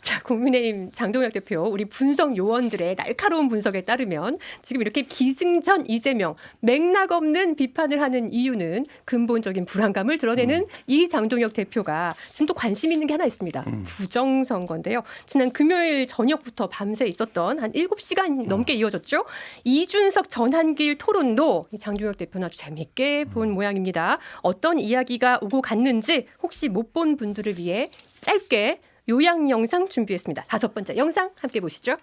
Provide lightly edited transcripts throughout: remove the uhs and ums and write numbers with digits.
자, 국민의힘 장동혁 대표, 우리 분석 요원들의 날카로운 분석에 따르면 지금 이렇게 기승전 이재명 맥락 없는 비판을 하는 이유는 근본적인 불안감을 드러내는 이 장동혁 대표가 지금 또 관심 있는 게 하나 있습니다. 부정선거인데요. 지난 금요일 저녁부터 밤새 있었던 한 7시간 넘게 이어졌죠. 이준석 전한길 토론도 이 장동혁 대표는 아주 재밌게 본 모양입니다. 어떤 이야기가 오고 갔는지 혹시 못 본 분들을 위해 짧게 요약 영상 준비했습니다. 5번째 영상 함께 보시죠.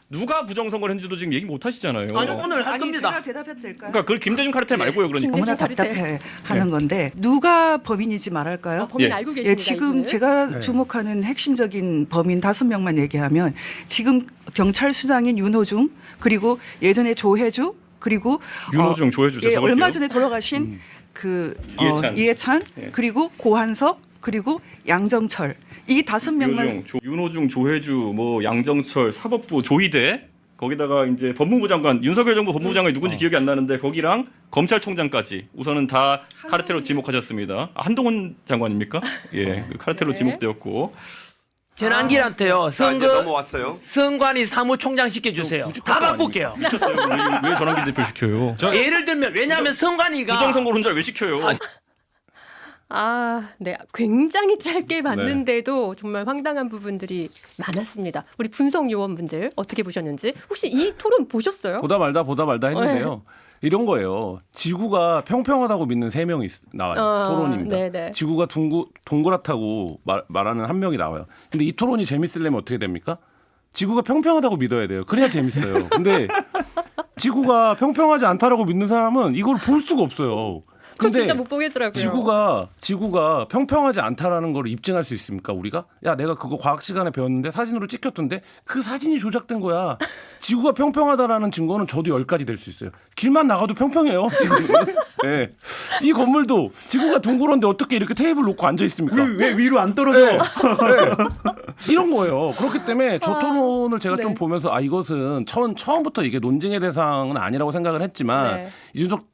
누가 부정선거를 했는지도 지금 얘기 못 하시잖아요. 아니 오늘 할 겁니다. 제가 대답해도 될까요? 그러니까 그걸 김대중 카르텔 말고요. 그러니까. 너무나 김대중 답답해 하는 건데 누가 범인이지 말할까요? 범인 예. 알고 계십니다. 예, 지금 이분은. 제가 주목하는 핵심적인 범인 5명만 얘기하면 지금 경찰 수장인 윤호중 그리고 예전에 조혜주 그리고 윤호중, 조혜주 예, 제가 얼마 볼게요. 전에 돌아가신 그 이해찬. 예. 그리고 고한석 그리고 양정철 이 5명만 윤호중, 조혜주, 뭐 양정철, 사법부 조희대 거기다가 이제 법무부 장관 윤석열 정부 법무부 장관이 누군지 기억이 안 나는데 거기랑 검찰총장까지 우선은 다 카르텔로 지목하셨습니다. 한동훈 장관입니까? 예, 그 카르텔로 네. 지목되었고. 전한길한테요. 자, 이제 넘어왔어요. 선관위 사무총장 시켜주세요. 다 바꿀게요. 미쳤어요. 왜 전환기 대표 시켜요? 예를 들면 왜냐하면 선관위가 부정선거를 혼자 왜 시켜요? 아, 네. 굉장히 짧게 봤는데도 정말 황당한 부분들이 많았습니다. 우리 분석 요원분들 어떻게 보셨는지 혹시 이 토론 보셨어요? 보다 말다 했는데요. 이런 거예요. 지구가 평평하다고 믿는 3명이 나와요. 토론입니다. 네네. 지구가 동그랗다고 말하는 한 명이 나와요. 근데 이 토론이 재밌으려면 어떻게 됩니까? 지구가 평평하다고 믿어야 돼요. 그래야 재밌어요. 근데 지구가 평평하지 않다라고 믿는 사람은 이걸 볼 수가 없어요. 저 근데 진짜 못 보겠더라고요. 지구가 평평하지 않다라는 걸 입증할 수 있습니까? 우리가? 야, 내가 그거 과학 시간에 배웠는데 사진으로 찍혔던데 그 사진이 조작된 거야. 지구가 평평하다라는 증거는 저도 10가지 될 수 있어요. 길만 나가도 평평해요. 지금. 네. 이 건물도 지구가 둥그런데 어떻게 이렇게 테이블 놓고 앉아 있습니까? 왜 위로 안 떨어져? 이런 거예요. 그렇기 때문에 저 토론을 제가 네. 좀 보면서 이것은 처음부터 이게 논쟁의 대상은 아니라고 생각을 했지만 네. 이준석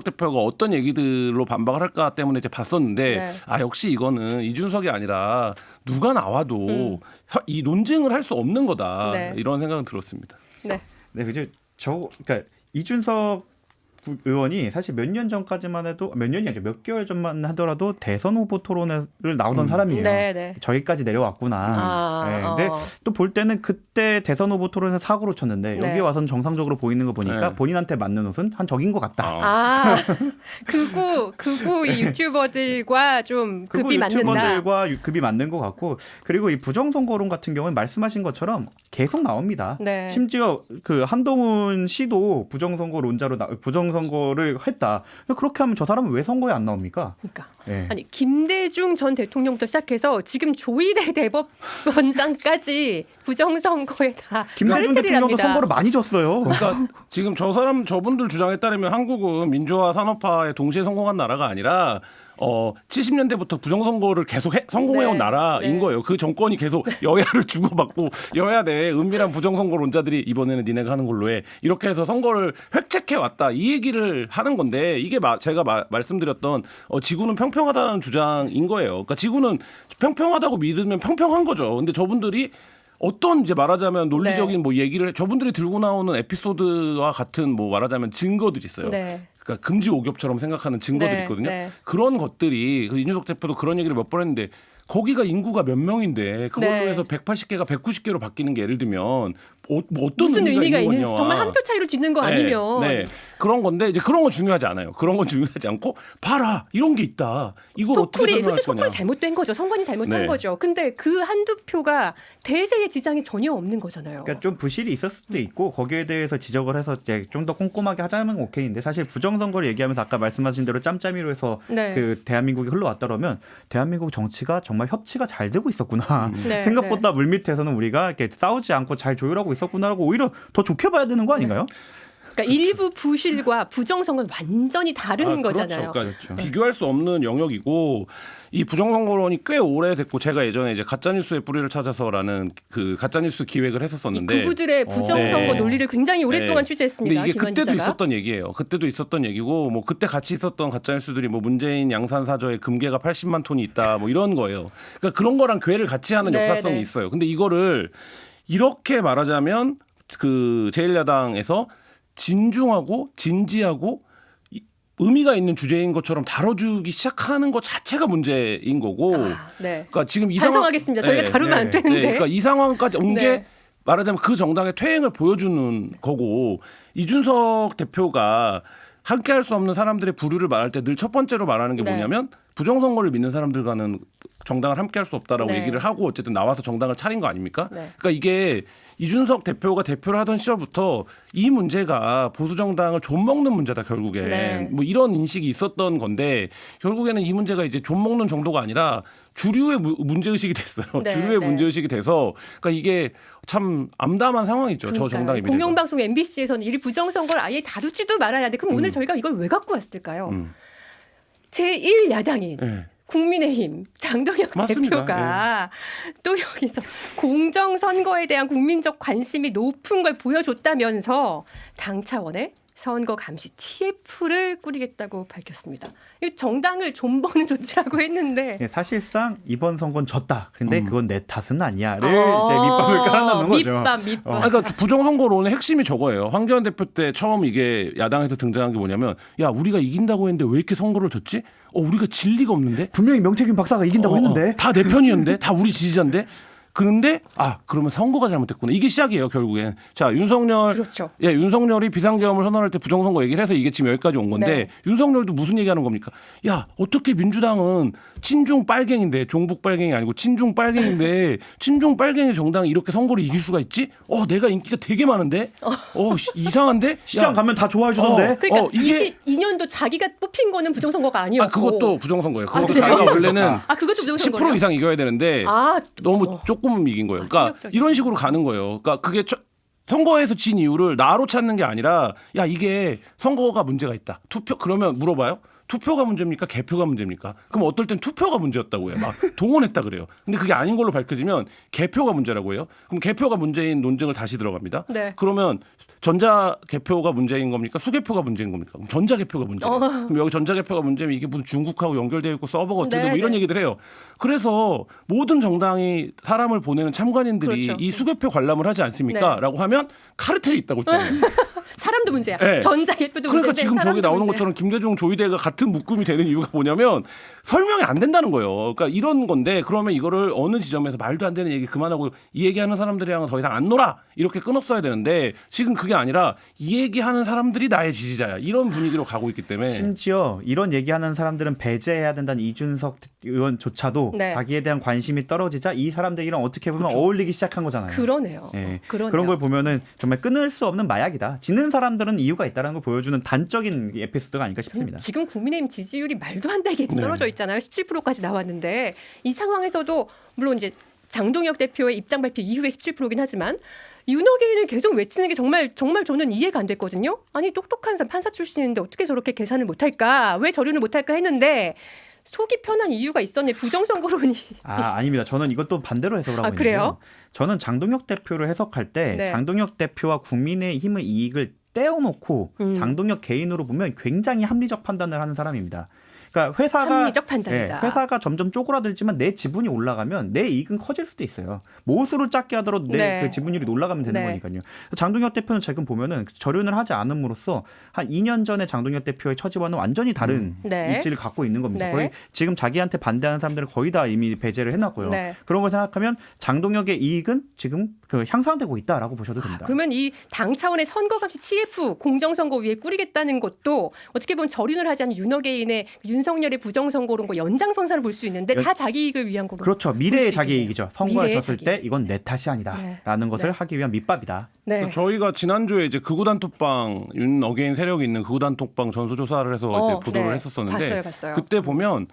대표가 어떤 얘기들로 반박을 할까 때문에 이제 봤었는데 네. 역시 이거는 이준석이 아니라 누가 나와도 이 논쟁을 할 수 없는 거다. 네. 이런 생각은 들었습니다. 네. 네, 그죠. 그러니까 이준석 의원이 사실 몇 년 전까지만 해도 몇 년이 아니죠. 몇 개월 전만 하더라도 대선 후보 토론을 나오던 사람이에요. 네, 네. 저기까지 내려왔구나. 네, 근데 어. 또 볼 때는 그때 대선 후보 토론에서 사고로 쳤는데 네. 여기 와서는 정상적으로 보이는 거 보니까 네. 본인한테 맞는 옷은 한 적인 것 같다. 아, 극우 이 유튜버들과 좀 그리고 급이 맞는다. 유튜버들과 급이 맞는 것 같고 그리고 이 부정선거론 같은 경우는 말씀하신 것처럼 계속 나옵니다. 네. 심지어 그 한동훈 씨도 부정선거론자로 부정선거를 했다. 그렇게 하면 저 사람은 왜 선거에 안 나옵니까? 그러니까. 네. 아니 김대중 전 대통령부터 시작해서 지금 조희대 대법원장까지 부정선거에 다 김대중 카르텔이랍니다. 대통령도 선거를 많이 졌어요. 그러니까 지금 저분들 주장에 따르면 한국은 민주화 산업화에 동시에 성공한 나라가 아니라 70년대부터 부정선거를 계속 성공해온 네. 나라인 네. 거예요. 그 정권이 계속 여야를 주고받고 여야 내에 은밀한 부정선거론자들이 이번에는 니네가 하는 걸로 해. 이렇게 해서 선거를 획책해왔다. 이 얘기를 하는 건데 이게 제가 말씀드렸던 지구는 평평하다는 주장인 거예요. 그러니까 지구는 평평하다고 믿으면 평평한 거죠. 근데 저분들이 어떤 이제 말하자면 논리적인 네. 뭐 얘기를 저분들이 들고 나오는 에피소드와 같은 뭐 말하자면 증거들이 있어요. 네. 그러니까 금지 오겹처럼 생각하는 증거들이 네, 있거든요. 네. 그런 것들이 이준석 대표도 그런 얘기를 몇 번 했는데 거기가 인구가 몇 명인데 그걸로 네. 해서 180개가 190개로 바뀌는 게 예를 들면 어떤 무슨 의미가 있는 있는 거냐. 정말 한 표 차이로 짓는 거 아니면 네. 그런 건데 이제 그런 건 중요하지 않아요. 그런 건 중요하지 않고 봐라 이런 게 있다. 이걸 어떻게 설명할 솔직히 거냐. 토쿨이 잘못된 거죠. 선관위 잘못한 네. 거죠. 근데 그 한두 표가 대세에 지장이 전혀 없는 거잖아요. 그러니까 좀 부실이 있었을 수도 있고 거기에 대해서 지적을 해서 좀 더 꼼꼼하게 하자면 오케이인데 사실 부정선거를 얘기하면서 아까 말씀하신 대로 짬짬이로 해서 네. 그 대한민국이 흘러왔다라면 대한민국 정치가 정말 협치가 잘 되고 있었구나. 네, 생각보다 물밑에서는 우리가 이렇게 싸우지 않고 잘 조율하고 있었구나라고 오히려 더 좋게 봐야 되는 거 아닌가요? 그러니까 일부 부실과 부정선거는 완전히 다른 거잖아요. 그렇죠. 그러니까 비교할 수 없는 영역이고 이 부정선거론이 꽤 오래됐고 제가 예전에 이제 가짜뉴스의 뿌리를 찾아서라는 그 가짜뉴스 기획을 했었었는데 그분들의 부정선거 네. 논리를 굉장히 오랫동안 네. 취재했습니다. 근데 이게 김환 그때도 기자가. 있었던 얘기예요. 그때도 있었던 얘기고 뭐 그때 같이 있었던 가짜뉴스들이 뭐 문재인 양산사저에 금괴가 80만 톤이 있다 뭐 이런 거예요. 그러니까 그런 거랑 괴를 같이 하는 네, 역사성이 네. 있어요. 근데 이거를 이렇게 말하자면 그 제1야당에서 진중하고 진지하고 의미가 있는 주제인 것처럼 다뤄주기 시작하는 것 자체가 문제인 거고. 네. 그러니까 지금 이 상황 반성하겠습니다. 저희가 네. 다루면 안 되는데. 네, 그러니까 이 상황까지 온 게 네. 말하자면 그 정당의 퇴행을 보여주는 거고 이준석 대표가 함께할 수 없는 사람들의 부류를 말할 때 늘 첫 번째로 말하는 게 네. 뭐냐면 부정선거를 믿는 사람들과는 정당을 함께할 수 없다라고 네. 얘기를 하고 어쨌든 나와서 정당을 차린 거 아닙니까? 네. 그러니까 이게 이준석 대표가 대표를 하던 시절부터 이 문제가 보수 정당을 좀먹는 문제다 결국에 네. 뭐 이런 인식이 있었던 건데 결국에는 이 문제가 이제 좀먹는 정도가 아니라 주류의 문제 의식이 됐어요. 네, 주류의 네. 문제 의식이 돼서 그러니까 이게 참 암담한 상황이죠. 저 정당의 미래가. 공영방송 MBC에서는 이 부정선거를 아예 다루지도 말아야 하는데 그럼 오늘 저희가 이걸 왜 갖고 왔을까요? 제1야당인 네. 국민의힘 장동혁 맞습니다. 대표가 또 여기서 공정선거에 대한 국민적 관심이 높은 걸 보여줬다면서 당 차원의 선거 감시 TF를 꾸리겠다고 밝혔습니다. 이 정당을 좀먹는 조치라고 했는데 예, 사실상 이번 선거는 졌다. 근데 그건 내 탓은 아니야를 이제 어, 밑밥을 깔아놓는 거죠. 밑밥. 아, 그러니까 부정선거론의 핵심이 저거예요. 황교안 대표 때 처음 이게 야당에서 등장한 게 뭐냐면 야 우리가 이긴다고 했는데 왜 이렇게 선거를 졌지? 우리가 질 리가 없는데? 분명히 명태균 박사가 이긴다고 했는데 다 내 편이었는데? 다 우리 지지자인데? 그런데 그러면 선거가 잘못됐구나. 이게 시작이에요 결국엔. 자 윤석열, 그렇죠. 예 윤석열이 비상계엄을 선언할 때 부정선거 얘기를 해서 이게 지금 여기까지 온 건데 네. 윤석열도 무슨 얘기하는 겁니까? 야 어떻게 민주당은 친중 빨갱인데 종북 빨갱이 아니고 친중 빨갱인데 친중 빨갱이 정당이 이렇게 선거를 이길 수가 있지? 내가 인기가 되게 많은데? 이상한데? 시장 가면 다 좋아해 주던데. 그러니까 이게 22년도 자기가 뽑힌 거는 부정선거가 아니었고. 그것도 부정선거예요. 그것도 그래요? 자기가 원래는 그것도 부정선거예요? 10% 이상 이겨야 되는데 너무 조금 이긴 거예요. 그러니까 충격적이다. 이런 식으로 가는 거예요. 그러니까 그게 선거에서 진 이유를 나로 찾는 게 아니라 야 이게 선거가 문제가 있다. 투표 그러면 물어봐요. 투표가 문제입니까? 개표가 문제입니까? 그럼 어떨 땐 투표가 문제였다고 해요. 막 동원했다 그래요. 근데 그게 아닌 걸로 밝혀지면 개표가 문제라고 해요. 그럼 개표가 문제인 논증을 다시 들어갑니다. 네. 그러면 전자 개표가 문제인 겁니까? 수개표가 문제인 겁니까? 그럼 전자 개표가 문제예요. 그럼 여기 전자 개표가 문제면 이게 무슨 중국하고 연결되어 있고 서버가 어떻게 되고 네, 이런 네. 얘기들 해요. 그래서 모든 정당이 사람을 보내는 참관인들이 그렇죠. 이 수개표 관람을 하지 않습니까? 네. 라고 하면 카르텔이 있다고 했잖아요. 사람도 문제야. 네. 전자개표도 그러니까 문제인데 지금 저기 사람도 나오는 문제야. 것처럼 김대중 조이대가 같은 묶음이 되는 이유가 뭐냐면 설명이 안 된다는 거예요. 그러니까 이런 건데 그러면 이거를 어느 지점에서 말도 안 되는 얘기 그만하고 이 얘기하는 사람들이랑은 더 이상 안 놀아 이렇게 끊었어야 되는데 지금 그게 아니라 이 얘기하는 사람들이 나의 지지자야 이런 분위기로 가고 있기 때문에 심지어 이런 얘기하는 사람들은 배제해야 된다는 이준석 의원조차도 네. 자기에 대한 관심이 떨어지자 이 사람들이랑 어떻게 보면 그렇죠. 어울리기 시작한 거잖아요. 그러네요. 예. 그러네요. 그런 걸 보면은 정말 끊을 수 없는 마약이다. 지는 사람들은 이유가 있다는 걸 보여주는 단적인 에피소드가 아닐까 싶습니다. 지금 국민의힘 지지율이 말도 안 되게 떨어져 있잖아요. 17%까지 나왔는데 이 상황에서도 물론 이제 장동혁 대표의 입장 발표 이후에 17%긴 하지만 윤호개인을 계속 외치는 게 정말 저는 이해가 안 됐거든요. 아니 똑똑한 사람 판사 출신인데 어떻게 저렇게 계산을 못할까? 왜 저류는 못할까 했는데 속이 편한 이유가 있었네. 부정선거론이. 아닙니다. 저는 이것도 반대로 해석을 하고 그래요? 있는데요. 저는 장동혁 대표를 해석할 때 네. 장동혁 대표와 국민의힘의 이익을 떼어놓고 장동혁 개인으로 보면 굉장히 합리적 판단을 하는 사람입니다. 그러니까 합리적 판단이다. 회사가 점점 쪼그라들지만 내 지분이 올라가면 내 이익은 커질 수도 있어요. 모수를 작게 하더라도 내 네. 그 지분율이 올라가면 되는 네. 거니까요. 장동혁 대표는 지금 보면은 저륜을 하지 않음으로써 한 2년 전에 장동혁 대표의 처지와는 완전히 다른 네. 입지를 갖고 있는 겁니다. 네. 거의 지금 자기한테 반대하는 사람들은 거의 다 이미 배제를 해놨고요. 네. 그런 걸 생각하면 장동혁의 이익은 지금 향상되고 있다라고 보셔도 됩니다. 그러면 이 당 차원의 선거감시 TF 공정선거 위에 꾸리겠다는 것도 어떻게 보면 저륜을 하지 않은 윤호개인의 윤석열의 부정선거론과 연장선상을 볼 수 있는데 다 자기 이익을 위한 거로. 그렇죠. 볼 미래의 수 자기 있겠네요. 이익이죠. 선거를 미래의 졌을 자기. 때 이건 내 탓이 아니다라는 네. 것을 네. 하기 위한 밑밥이다. 네. 저희가 지난주에 이제 극우단 톡방 윤 어게인 세력이 있는 극우단 톡방 전수조사를 해서 이제 보도를 네. 했었었는데 봤어요. 그때 보면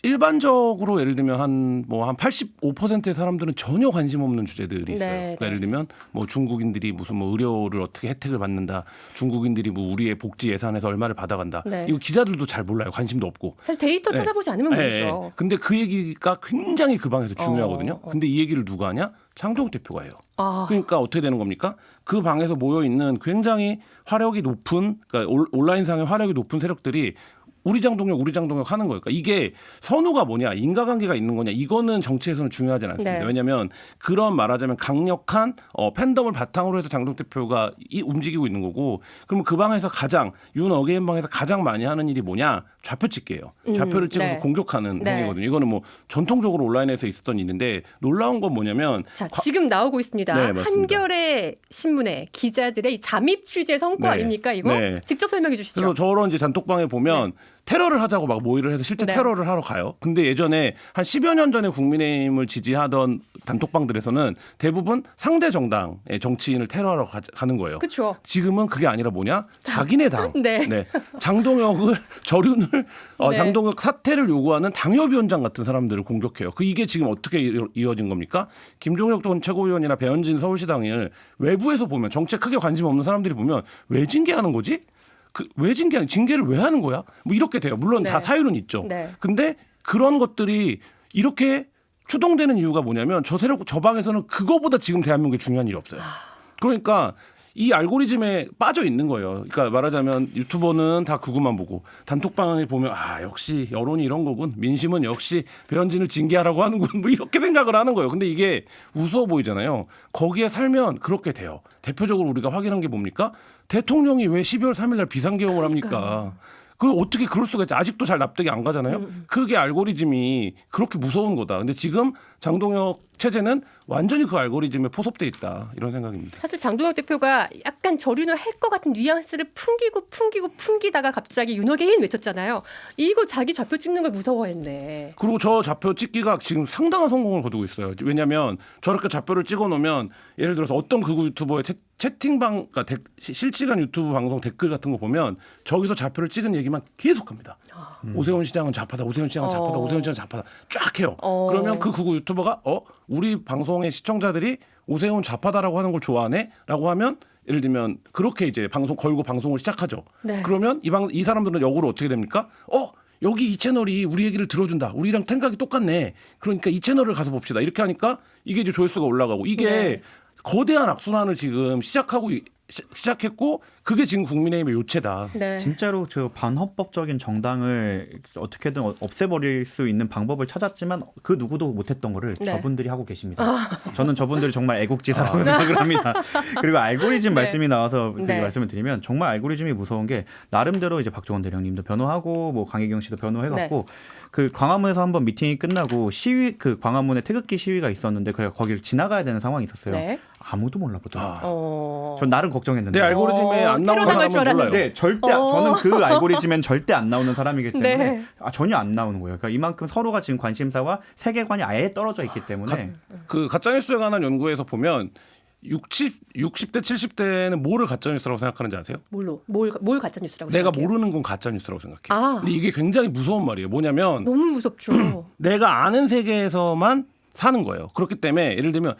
일반적으로 예를 들면 한 85%의 사람들은 전혀 관심 없는 주제들이 있어요. 네, 그러니까 네. 예를 들면 뭐 중국인들이 무슨 뭐 의료를 어떻게 혜택을 받는다. 중국인들이 뭐 우리의 복지 예산에서 얼마를 받아간다. 네. 이거 기자들도 잘 몰라요. 관심도 없고. 사실 데이터 네. 찾아보지 않으면 모르죠. 근데 그 얘기가 굉장히 그 방에서 중요하거든요. 근데 이 얘기를 누가 하냐? 장동혁 대표가 해요. 아. 그러니까 어떻게 되는 겁니까? 그 방에서 모여 있는 굉장히 화력이 높은, 그러니까 온라인상의 화력이 높은 세력들이 우리 장동혁 하는 거예요. 그러니까 이게 선후가 뭐냐, 인과관계가 있는 거냐, 이거는 정치에서는 중요하지 않습니다. 네. 왜냐하면 그런 말하자면 강력한 팬덤을 바탕으로 해서 장동혁 대표가 움직이고 있는 거고, 그러면 그 방에서 윤 어게인 방에서 가장 많이 하는 일이 뭐냐, 좌표 찍기예요. 좌표를 찍어서 네. 공격하는 네. 행위거든요. 이거는 뭐 전통적으로 온라인에서 있었던 일인데 놀라운 건 뭐냐면 자, 지금 나오고 있습니다. 네, 맞습니다. 한겨레 신문의 기자들의 이 잠입 취재 성과 네. 아닙니까? 이거 네. 직접 설명해 주시죠. 그래서 저런 이제 단톡방에 보면 테러를 하자고 막 모의를 해서 실제 네. 테러를 하러 가요. 근데 예전에 한 10여 년 전에 국민의힘을 지지하던 단톡방들에서는 대부분 상대 정당의 정치인을 테러하러 가는 거예요. 그렇죠. 지금은 그게 아니라 뭐냐? 자기네 당. 네. 장동혁을 저륜을 네. 장동혁 사퇴를 요구하는 당협위원장 같은 사람들을 공격해요. 이게 지금 어떻게 이어진 겁니까? 김종혁 전 최고위원이나 배현진 서울시당을 외부에서 보면 정치에 크게 관심 없는 사람들이 보면 왜 징계하는 거지? 왜 징계를 왜 하는 거야? 뭐 이렇게 돼요. 물론 네. 다 사유는 있죠. 네. 근데 그런 것들이 이렇게 추동되는 이유가 뭐냐면 저 방에서는 그거보다 지금 대한민국에 중요한 일이 없어요. 그러니까 이 알고리즘에 빠져 있는 거예요. 그러니까 말하자면 유튜버는 다 그것만 보고 단톡방에 보면 역시 여론이 이런 거군. 민심은 역시 배현진을 징계하라고 하는군. 뭐 이렇게 생각을 하는 거예요. 근데 이게 우스워 보이잖아요. 거기에 살면 그렇게 돼요. 대표적으로 우리가 확인한 게 뭡니까? 대통령이 왜 12월 3일 날 비상계엄을 합니까? 그걸 어떻게 그럴 수가 있지? 아직도 잘 납득이 안 가잖아요. 그게 알고리즘이 그렇게 무서운 거다. 근데 지금 장동혁 체제는 완전히 그 알고리즘에 포섭돼 있다. 이런 생각입니다. 사실 장동혁 대표가 약간 저륜을 할 것 같은 뉘앙스를 풍기다가 갑자기 윤어게인 외쳤잖아요. 이거 자기 좌표 찍는 걸 무서워했네. 그리고 저 좌표 찍기가 지금 상당한 성공을 거두고 있어요. 왜냐하면 저렇게 좌표를 찍어 놓으면 예를 들어서 어떤 극우 유튜버의 채팅방, 그러니까 실시간 유튜브 방송 댓글 같은 거 보면 저기서 좌표를 찍은 얘기만 계속합니다. 오세훈 시장은 좌파다, 오세훈 시장은 좌파다, 오세훈 시장은 좌파다 쫙 해요. 그러면 그 극우 유튜버가 우리 방송의 시청자들이 오세훈 좌파다라고 하는 걸 좋아하네라고 하면 예를 들면 그렇게 이제 방송 걸고 방송을 시작하죠. 네. 그러면 이 사람들은 역으로 어떻게 됩니까? 여기 이 채널이 우리 얘기를 들어준다. 우리랑 생각이 똑같네. 그러니까 이 채널을 가서 봅시다. 이렇게 하니까 이게 이제 조회수가 올라가고 이게 네. 거대한 악순환을 지금 시작했고 그게 지금 국민의힘의 요체다. 네. 진짜로 저 반헌법적인 정당을 어떻게든 없애버릴 수 있는 방법을 찾았지만 그 누구도 못했던 거를 네. 저분들이 하고 계십니다. 저는 저분들이 정말 애국지사라고 생각을 합니다. 그리고 알고리즘 네. 말씀이 나와서 네. 말씀을 드리면 정말 알고리즘이 무서운 게 나름대로 이제 박종원 대령님도 변호하고 뭐 강혜경 씨도 변호해갖고 그 광화문에서 한번 미팅이 끝나고 그 광화문에 태극기 시위가 있었는데 그래서 거기를 지나가야 되는 상황이 있었어요. 네. 아무도 몰라보더라고요. 전 전 나름 걱정했는데. 내 알고리즘에 안 나오는 테러 당할 줄 사람은 몰라요. 네, 절대 저는 그 알고리즘엔 절대 안 나오는 사람이기 때문에 네. 전혀 안 나오는 거예요. 그러니까 이만큼 서로가 지금 관심사와 세계관이 아예 떨어져 있기 때문에 그 가짜뉴스에 관한 연구에서 보면 60대 70대는 뭐를 가짜뉴스라고 생각하는지 아세요? 뭘 가짜 뉴스라고 내가 생각해요? 모르는 건 가짜뉴스라고 생각해요. 아. 근데 이게 굉장히 무서운 말이에요. 뭐냐면 너무 무섭죠. 내가 아는 세계에서만 사는 거예요. 그렇기 때문에 예를 들면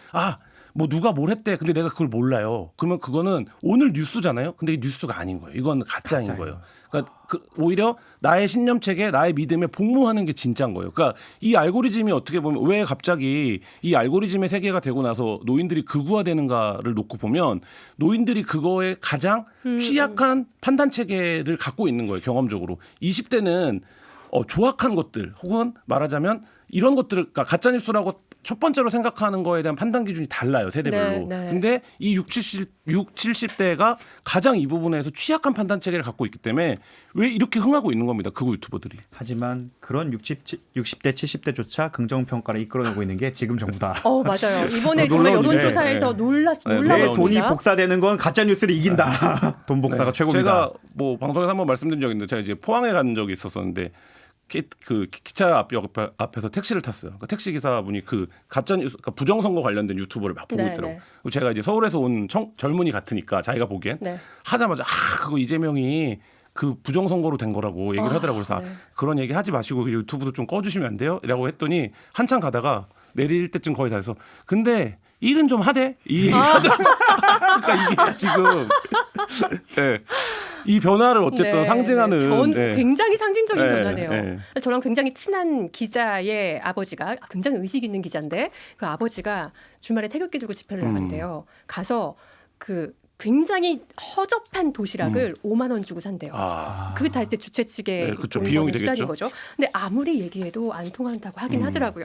뭐 누가 뭘 했대. 근데 내가 그걸 몰라요. 그러면 그거는 오늘 뉴스잖아요. 근데 이게 뉴스가 아닌 거예요. 이건 가짜인 거예요. 그러니까 오히려 나의 신념체계, 나의 믿음에 복무하는 게 진짜인 거예요. 그러니까 이 알고리즘이 어떻게 보면 왜 갑자기 이 알고리즘의 세계가 되고 나서 노인들이 극우화되는가를 놓고 보면 노인들이 그거에 가장 취약한 판단 체계를 갖고 있는 거예요. 경험적으로. 20대는 조악한 것들 혹은 말하자면 이런 것들을 그러니까 가짜뉴스라고 첫 번째로 생각하는 거에 대한 판단 기준이 달라요. 세대별로. 네, 네. 근데 이 70대가 가장 이 부분에서 취약한 판단 체계를 갖고 있기 때문에 왜 이렇게 흥하고 있는 겁니다. 극우 유튜버들이. 하지만 그런 60대 70대조차 긍정평가를 이끌어내고 있는 게 지금 정부다. 맞아요. 이번에 정말 놀라운 일이네. 여론조사에서 네. 놀라웠습니다. 내 돈이 복사되는 건 가짜 뉴스를 이긴다. 돈 복사가 최고입니다. 제가 뭐 방송에서 한번 말씀드린 적이 있는데 제가 이제 포항에 간 적이 있었었는데 그 기차 앞에서 택시를 탔어요. 그러니까 택시 기사분이 그 가짜 뉴스, 그러니까 부정선거 관련된 유튜버를 막 보고 네, 있더라고. 네. 그리고 제가 이제 서울에서 온 젊은이 같으니까 자기가 보기엔 네. 하자마자 그거 이재명이 그 부정선거로 된 거라고 얘기를 하더라고요. 그래서 네. 그런 얘기 하지 마시고 유튜브도 좀 꺼주시면 안 돼요? 라고 했더니 한참 가다가 내릴 때쯤 거의 다 해서 근데 일은 좀 하대? 이 얘기를 하더라고요. 그러니까 이게 지금 네. 이 변화를 어쨌든 네, 상징하는 네. 네. 굉장히 상징적인 네, 변화네요. 네. 저랑 굉장히 친한 기자의 아버지가 굉장히 의식 있는 기자인데 그 아버지가 주말에 태극기 들고 집회를 나간대요. 가서 그 굉장히 허접한 도시락을 5만 원 주고 산대요. 그게 다 이제 주최 측에 네, 그쵸. 비용이 되겠죠. 거죠. 근데 아무리 얘기해도 안 통한다고 하긴 하더라고요.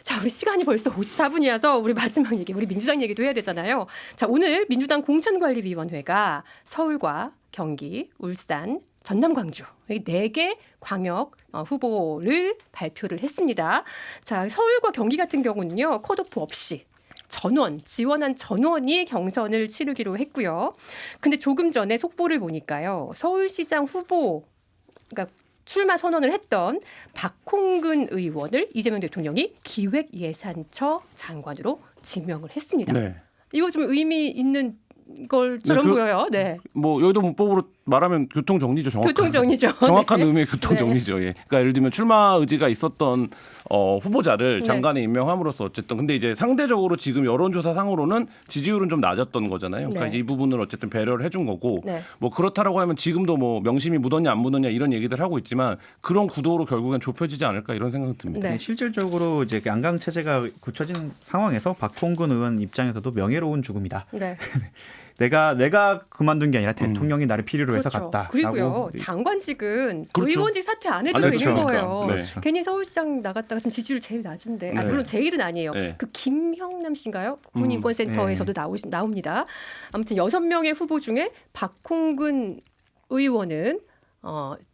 자, 우리 시간이 벌써 54분이어서 우리 마지막 얘기, 우리 민주당 얘기도 해야 되잖아요. 자, 오늘 민주당 공천관리위원회가 서울과 경기, 울산, 전남, 광주 이 4개 광역 후보를 발표를 했습니다. 자, 서울과 경기 같은 경우는요. 컷오프 없이 전원, 지원한 전원이 경선을 치르기로 했고요. 근데 조금 전에 속보를 보니까요. 서울시장 후보, 그러니까 출마 선언을 했던 박홍근 의원을 이재명 대통령이 기획예산처 장관으로 지명을 했습니다. 네. 이거 좀 의미 있는 걸처럼 네, 보여요. 네. 뭐 여의도 문법으로 말하면 교통정리죠. 교통정리죠. 정확한 네. 의미의 교통정리죠. 예. 그러니까 예를 들면 출마 의지가 있었던 후보자를 네. 장관에 임명함으로써 어쨌든 근데 이제 상대적으로 지금 여론조사상으로는 지지율은 좀 낮았던 거잖아요. 그러니까 네. 이제 이 부분을 어쨌든 배려를 해준 거고 네. 뭐 그렇다라고 하면 지금도 뭐 명심이 묻었냐 안 묻었냐 이런 얘기들 하고 있지만 그런 구도로 결국엔 좁혀지지 않을까 이런 생각이 듭니다. 네. 실질적으로 이제 양강 체제가 굳혀진 상황에서 박홍근 의원 입장에서도 명예로운 죽음이다. 네. 내가 그만둔 게 아니라 대통령이 나를 필요로 해서 그렇죠. 갔다. 그리고요. 장관직은 그렇죠. 의원직 사퇴 안 해도 안 되는 해도 거예요. 되니까. 네. 괜히 서울시장 나갔다가 지금 지지율 제일 낮은데 네. 물론 제일은 아니에요. 네. 그 김형남 씨인가요? 군인권센터에서도 나옵니다. 아무튼 6명의 후보 중에 박홍근 의원은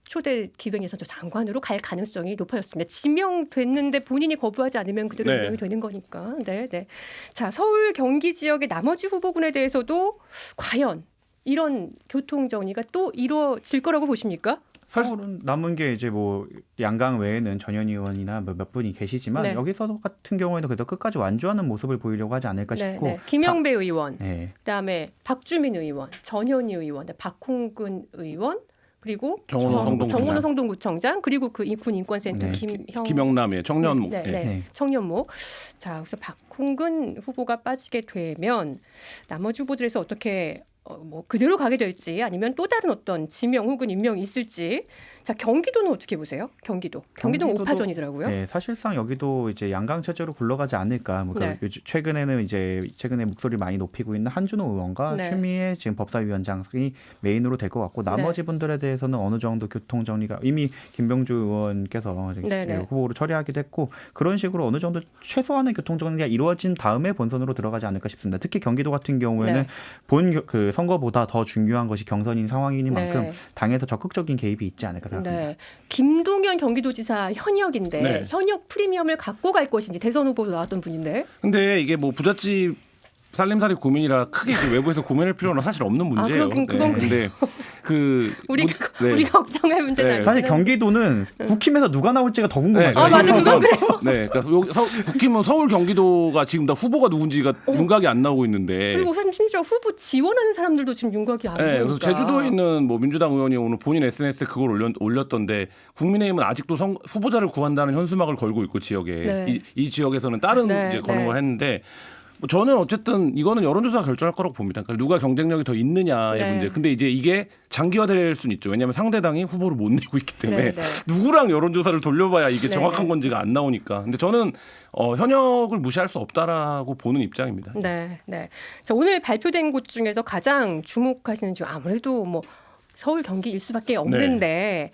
초대 기획예산처 장관으로 갈 가능성이 높아졌습니다. 지명됐는데 본인이 거부하지 않으면 그대로 네. 임명이 되는 거니까. 네, 네. 자, 서울 경기 지역의 나머지 후보군에 대해서도 과연 이런 교통 정리가 또 이루어질 거라고 보십니까? 서울은 남은 게 이제 뭐 양강 외에는 전현 의원이나 몇 분이 계시지만 네. 여기서 같은 경우에는 그래도 끝까지 완주하는 모습을 보이려고 하지 않을까 네, 싶고 네. 김영배 의원, 네. 그다음에 박주민 의원, 전현희 의원, 박홍근 의원, 그리고 정원호 성동구청장, 그리고 그 군 인권센터 네. 김영남의 청년목. 네, 네, 예. 네. 청년목. 자, 그래서 박홍근 후보가 빠지게 되면 나머지 후보들에서 어떻게 뭐 그대로 가게 될지 아니면 또 다른 어떤 지명 혹은 임명이 있을지. 자, 경기도는 어떻게 보세요? 경기도는 경기도도- 5파전이더라고요. 네, 사실상 여기도 이제 양강 체제로 굴러가지 않을까. 뭐 네. 최근에는 이제 최근에 목소리 많이 높이고 있는 한준호 의원과 네. 추미애 지금 법사위원장이 메인으로 될 것 같고 나머지 분들에 대해서는 어느 정도 교통 정리가 이미 김병주 의원께서 이제 네, 네. 후보로 처리하기도 했고 그런 식으로 어느 정도 최소한의 교통 정리가 이루어진 다음에 본선으로 들어가지 않을까 싶습니다. 특히 경기도 같은 경우에는 네. 그 선거보다 더 중요한 것이 경선인 상황이니만큼 네. 당에서 적극적인 개입이 있지 않을까 생각합니다. 네. 김동연 경기도지사 현역인데 네. 현역 프리미엄을 갖고 갈 것인지 대선 후보로 나왔던 분인데. 근데 이게 뭐 부잣집 살림살이 고민이라 크게 이제 외부에서 고민할 필요는 사실 없는 문제예요. 그건 근데 그 우리가 걱정할 문제는 네. 아니긴 사실 한데. 경기도는 국힘에서 누가 나올지가 더 궁금해요. 아, 맞아, 그건 그래요. 네, 그러니까 여기 국힘은 서울 경기도가 지금 다 후보가 누군지가 윤곽이 안 나오고 있는데. 그리고 심지어 후보 지원하는 사람들도 지금 윤곽이 안 네, 보이니까. 그래서 제주도에 있는 뭐 민주당 의원이 오늘 본인 SNS에 그걸 올렸던데 국민의힘은 아직도 후보자를 구한다는 현수막을 걸고 있고 지역에 네. 이 지역에서는 다른 네, 이제 거는 네. 걸 했는데. 뭐 저는 어쨌든 이거는 여론조사가 결정할 거라고 봅니다. 그러니까 누가 경쟁력이 더 있느냐의 네. 문제. 근데 이제 이게 장기화될 수는 있죠. 왜냐하면 상대당이 후보를 못 내고 있기 때문에 네, 네. 누구랑 여론조사를 돌려봐야 이게 네. 정확한 건지가 안 나오니까. 근데 저는 현역을 무시할 수 없다라고 보는 입장입니다. 네, 네. 자, 오늘 발표된 곳 중에서 가장 주목하시는 지금 아무래도 뭐 서울 경기일 수밖에 없는데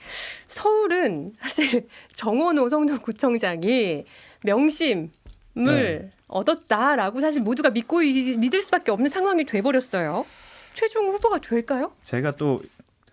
서울은 사실 정원호 성동구청장이 명심을 얻었다라고 사실 모두가 믿을 수밖에 없는 상황이 돼버렸어요. 최종 후보가 될까요? 제가 또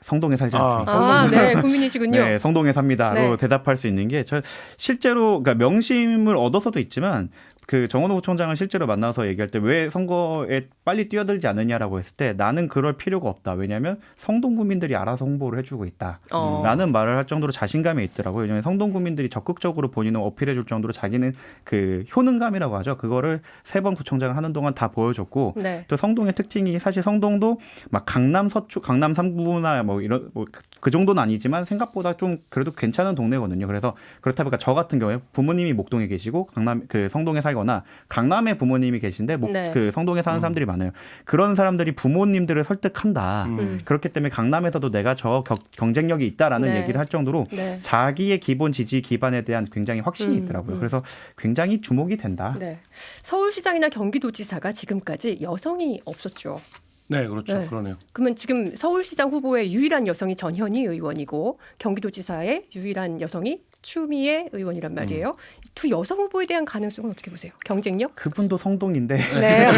성동에 살지 않습니까? 아, 네, 국민이시군요. 네, 성동에 삽니다로 네. 대답할 수 있는 게 저 실제로 그러니까 명심을 얻어서도 있지만 그 정원호 부총장을 실제로 만나서 얘기할 때 왜 선거에 빨리 뛰어들지 않느냐라고 했을 때 나는 그럴 필요가 없다. 왜냐하면 성동 구민들이 알아서 홍보를 해주고 있다. 라는 말을 할 정도로 자신감이 있더라고요. 왜냐하면 성동 구민들이 적극적으로 본인을 어필해줄 정도로 자기는 그 효능감이라고 하죠. 그거를 3번 구청장을 하는 동안 다 보여줬고 네. 또 성동의 특징이 사실 성동도 막 강남 서초, 강남 3구나 뭐 이런 뭐 그 정도는 아니지만 생각보다 좀 그래도 괜찮은 동네거든요. 그래서 그렇다 보니까 저 같은 경우에 부모님이 목동에 계시고 강남 그 성동에 살거나 강남에 부모님이 계신데 네. 그 성동에 사는 사람들이 많아요. 그런 사람들이 부모님들을 설득한다. 그렇기 때문에 강남에서도 내가 저 경쟁력이 있다라는 네. 얘기를 할 정도로 네. 자기의 기본 지지 기반에 대한 굉장히 확신이 있더라고요. 그래서 굉장히 주목이 된다. 네. 서울시장이나 경기도지사가 지금까지 여성이 없었죠. 네, 그렇죠. 네. 그러네요. 그러면 지금 서울시장 후보의 유일한 여성이 전현희 의원이고 경기도지사의 유일한 여성이 추미애 의원이란 말이에요. 두 여성 후보에 대한 가능성은 어떻게 보세요? 경쟁력? 그분도 성동인데 네.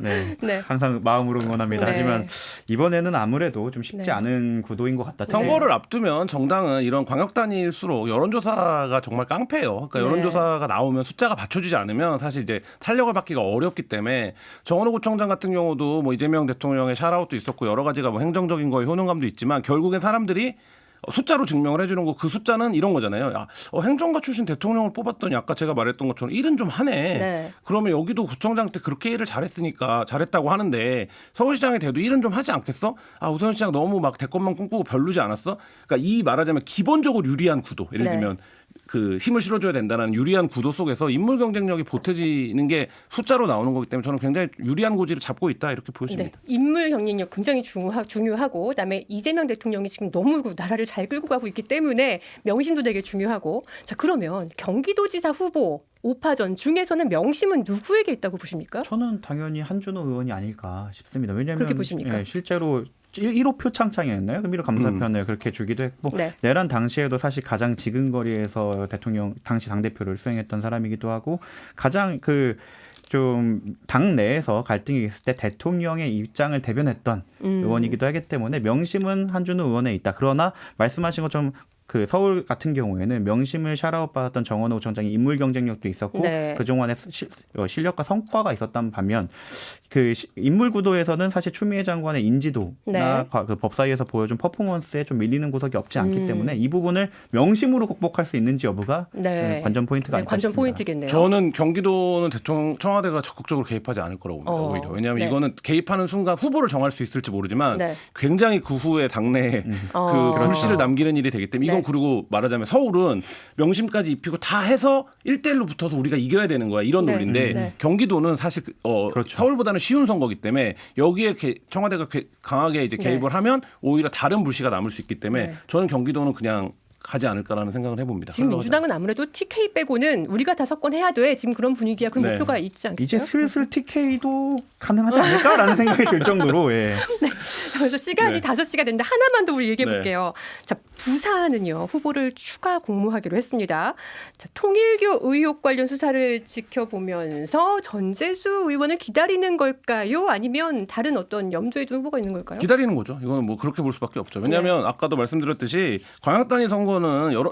네. 네. 항상 마음으로 응원합니다. 네. 하지만 이번에는 아무래도 좀 쉽지 네. 않은 구도인 것 같다. 선거를 앞두면 정당은 이런 광역 단위일수록 여론조사가 정말 깡패예요. 그러니까 네. 여론조사가 나오면 숫자가 받쳐주지 않으면 사실 이제 탄력을 받기가 어렵기 때문에 정원호 구청장 같은 경우도 뭐 이재명 대통령의 샤라웃도 있었고 여러 가지가 뭐 행정적인 거에 효능감도 있지만 결국엔 사람들이 숫자로 증명을 해주는 거 그 숫자는 이런 거잖아요. 야, 행정가 출신 대통령을 뽑았더니 아까 제가 말했던 것처럼 일은 좀 하네. 네. 그러면 여기도 구청장 때 그렇게 일을 잘했으니까 잘했다고 하는데 서울시장에 돼도 일은 좀 하지 않겠어? 아 우선 시장 너무 막 대권만 꿈꾸고 별로지 않았어? 그러니까 이 말하자면 기본적으로 유리한 구도. 예를 네. 들면 그 힘을 실어줘야 된다는 유리한 구도 속에서 인물 경쟁력이 보태지는 게 숫자로 나오는 거기 때문에 저는 굉장히 유리한 고지를 잡고 있다 이렇게 네. 보여집니다. 인물 경쟁력 굉장히 중요하고 그다음에 이재명 대통령이 지금 너무 나라를 잘 끌고 가고 있기 때문에 명심도 되게 중요하고 자 그러면 경기도지사 후보 5파전 중에서는 명심은 누구에게 있다고 보십니까? 저는 당연히 한준호 의원이 아닐까 싶습니다. 왜냐하면 그렇게 보십니까? 예, 실제로 1호 표창장이었나요? 금일호 감사편을 그렇게 주기도 했고 네. 내란 당시에도 사실 가장 지근거리에서 대통령 당시 당대표를 수행했던 사람이기도 하고 가장 그 좀 당내에서 갈등이 있을 때 대통령의 입장을 대변했던 의원이기도 하기 때문에 명심은 한준호 의원에 있다. 그러나 말씀하신 것처럼 그 서울 같은 경우에는 명심을 샤라웃 받았던 정원호 구청장이 인물 경쟁력도 있었고 네. 그동안의 실력과 성과가 있었단 반면 그 인물 구도에서는 사실 추미애 장관의 인지도나 네. 그 법사위에서 보여준 퍼포먼스에 좀 밀리는 구석이 없지 않기 때문에 이 부분을 명심으로 극복할 수 있는지 여부가 네. 관전 포인트가 네, 아닐까 관전 싶습니다. 포인트겠네요. 저는 경기도는 대통령 청와대가 적극적으로 개입하지 않을 거라고 봅니다. 오히려 왜냐하면 네. 이거는 개입하는 순간 후보를 정할 수 있을지 모르지만 네. 굉장히 그 후에 당내에 그 불씨를 남기는 일이 되기 때문에 이건 네. 그리고 말하자면 서울은 명심까지 입히고 다 해서 1대1로 붙어서 우리가 이겨야 되는 거야 이런 네. 논리인데 네. 경기도는 사실 그렇죠. 서울보다는 쉬운 선거기 때문에 여기에 청와대가 강하게 이제 개입을 하면 오히려 다른 불씨가 남을 수 있기 때문에 네. 저는 경기도는 그냥 가지 않을까라는 생각을 해봅니다. 지금 민주당은 아무래도 TK 빼고는 우리가 다 석권해야 돼. 지금 그런 분위기야. 그런 네. 목표가 있지 않겠어요? 이제 슬슬 TK도 가능하지 않을까라는 생각이 들 정도로 예. 그래서 시간이 네. 5시가 됐는데 하나만 더 우리 얘기해 네. 볼게요. 자, 부산은요. 후보를 추가 공모하기로 했습니다. 자, 통일교 의혹 관련 수사를 지켜보면서 전재수 의원을 기다리는 걸까요? 아니면 다른 어떤 염두에 둔 후보가 있는 걸까요? 기다리는 거죠. 이거는 뭐 그렇게 볼 수밖에 없죠. 왜냐하면 아까도 말씀드렸듯이 광역 단위 선거는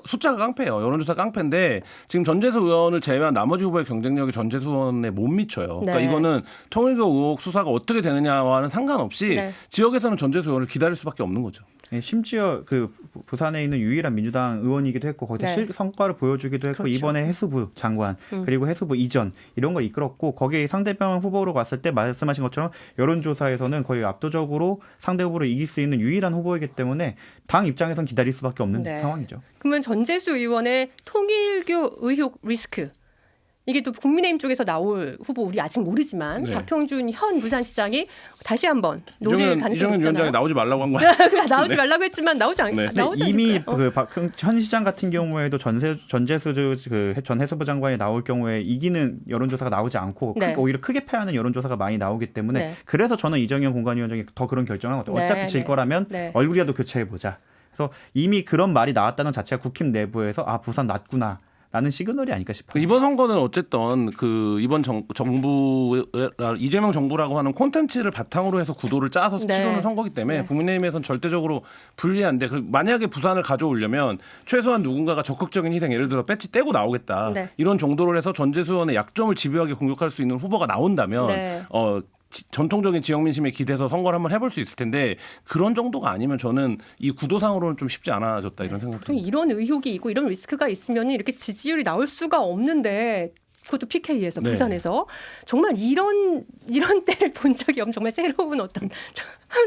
숫자가 깡패예요. 여론조사 깡패인데 지금 전재수 의원을 제외한 나머지 후보의 경쟁력이 전재수 의원에 못 미쳐요. 그러니까 네. 이거는 통일교 의혹 수사가 어떻게 되느냐와는 상관없이 네. 지역에서는 전재수 의원을 기다릴 수밖에 없는 거죠. 예, 심지어 그 부산에 있는 유일한 민주당 의원이기도 했고 거기서 네. 성과를 보여주기도 했고 그렇죠. 이번에 해수부 장관 그리고 해수부 이전 이런 걸 이끌었고 거기에 상대방 후보로 갔을 때 말씀하신 것처럼 여론조사에서는 거의 압도적으로 상대 후보를 이길 수 있는 유일한 후보이기 때문에 당 입장에선 기다릴 수밖에 없는 네. 상황이죠. 그러면 전재수 의원의 통일교 의혹 리스크 이게 또 국민의힘 쪽에서 나올 후보 우리 아직 모르지만 네. 박형준 현 부산시장이 다시 한번 노릴 가능성이 이정현 위원장이 있잖아요. 나오지 말라고 한 거 아니에요? 나오지 말라고 했지만 나오지 네. 근데 나오지 이미 않겠어요? 그 현 시장 같은 경우에도 전재수 전 해수부 장관이 나올 경우에 이기는 여론조사가 나오지 않고 네. 오히려 크게 패하는 여론조사가 많이 나오기 때문에 네. 그래서 저는 이정현 공관위원장이 더 그런 결정을 한 것 같아요. 어차피 네, 질 네. 거라면 네. 얼굴이라도 교체해 보자. 그래서 이미 그런 말이 나왔다는 자체가 국힘 내부에서 아 부산 났구나. 라는 시그널이 아닐까 싶어요. 이번 선거는 어쨌든 그 이번 정부 이재명 정부라고 하는 콘텐츠를 바탕으로 해서 구도를 짜서 네. 치르는 선거기 때문에 국민의힘에서는 절대적으로 불리한데 만약에 부산을 가져오려면 최소한 누군가가 적극적인 희생 예를 들어 배지 떼고 나오겠다 네. 이런 정도를 해서 전재수원의 약점을 집요하게 공격할 수 있는 후보가 나온다면 네. 전통적인 지역 민심에 기대서 선거를 한번 해볼 수 있을 텐데 그런 정도가 아니면 저는 이 구도상으로는 좀 쉽지 않아졌다 이런 생각이 또 듭니다. 이런 의혹이 있고 이런 리스크가 있으면 이렇게 지지율이 나올 수가 없는데 그것도 PK에서 네. 부산에서 정말 이런 때를 본 적이 없는 정말 새로운 어떤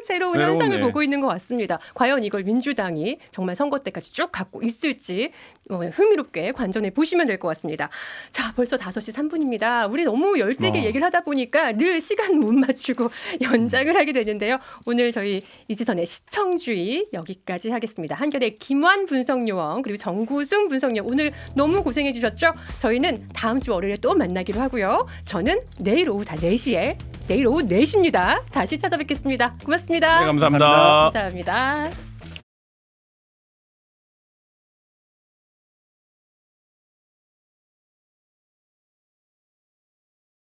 새로운 현상을 네. 보고 있는 것 같습니다. 과연 이걸 민주당이 정말 선거 때까지 쭉 갖고 있을지 흥미롭게 관전해 보시면 될 것 같습니다. 자, 벌써 5시 3분입니다. 우리 너무 열되게 얘기를 하다 보니까 늘 시간 못 맞추고 연장을 하게 되는데요. 오늘 저희 이지선의 시청주의 여기까지 하겠습니다. 한겨레 김완 분석요원 그리고 정구승 분석요원 오늘 너무 고생해 주셨죠? 저희는 다음 주 월요일에 또 만나기로 하고요. 저는 내일 오후 4시입니다. 다시 찾아뵙겠습니다. 고맙습니다. 네, 감사합니다. 감사합니다.